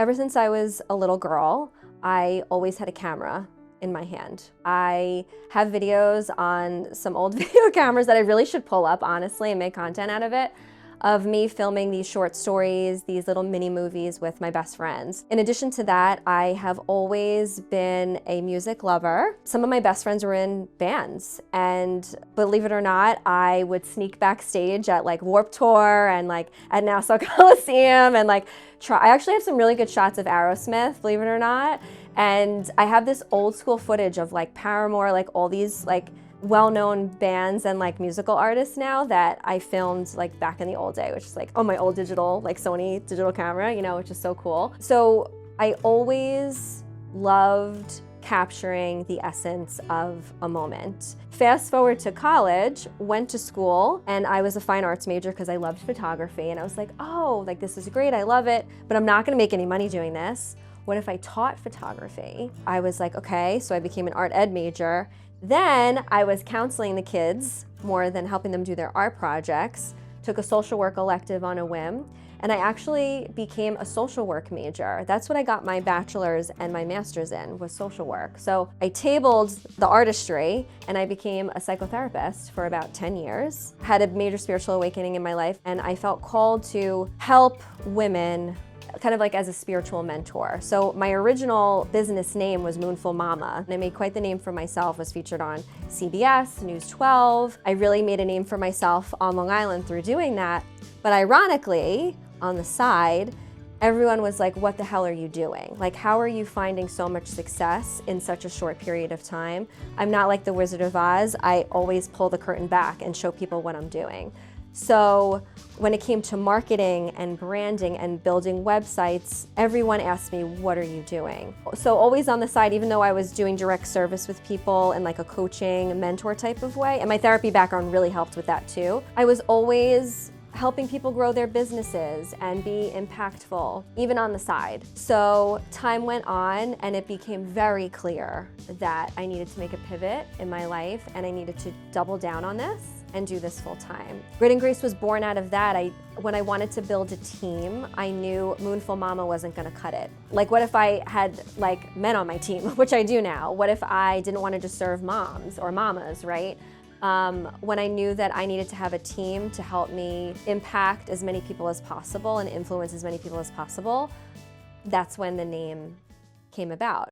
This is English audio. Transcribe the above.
Ever since I was a little girl, I always had a camera in my hand. I have videos on some old video cameras that I really should pull up, honestly, and make content out of it, of me filming these short stories, these little mini movies with my best friends. In addition to that, I have always been a music lover. Some of my best friends were in bands, and believe it or not, I would sneak backstage at like Warped Tour and like at Nassau Coliseum and like I actually have some really good shots of Aerosmith, believe it or not. And I have this old school footage of like Paramore, like all these like well-known bands and like musical artists now that I filmed like back in the old day, which is like on my old digital, like Sony digital camera, you know, which is so cool. So I always loved capturing the essence of a moment. Fast forward to college, went to school, and I was a fine arts major because I loved photography. And I was like, oh, like this is great, I love it, but I'm not gonna make any money doing this. What if I taught photography? I was like, okay, so I became an art ed major. Then I was counseling the kids more than helping them do their art projects, took a social work elective on a whim, and I actually became a social work major. That's what I got my bachelor's and my master's in, was social work. So I tabled the artistry and I became a psychotherapist for about 10 years. Had a major spiritual awakening in my life, and I felt called to help women kind of like as a spiritual mentor. So my original business name was Moonful Mama, and I made quite the name for myself, was featured on CBS, News 12. I really made a name for myself on Long Island through doing that. But ironically, on the side, everyone was like, what the hell are you doing? Like, how are you finding so much success in such a short period of time? I'm not like the Wizard of Oz. I always pull the curtain back and show people what I'm doing. So when it came to marketing and branding and building websites, everyone asked me, what are you doing? So always on the side, even though I was doing direct service with people in like a coaching, mentor type of way, and my therapy background really helped with that too, I was always helping people grow their businesses and be impactful, even on the side. So time went on and it became very clear that I needed to make a pivot in my life and I needed to double down on this and do this full time. Grit and Grace was born out of that. When I wanted to build a team, I knew Moonful Mama wasn't gonna cut it. Like, what if I had like men on my team, which I do now? What if I didn't want to just serve moms or mamas, right? When I knew that I needed to have a team to help me impact as many people as possible and influence as many people as possible, that's when the name came about.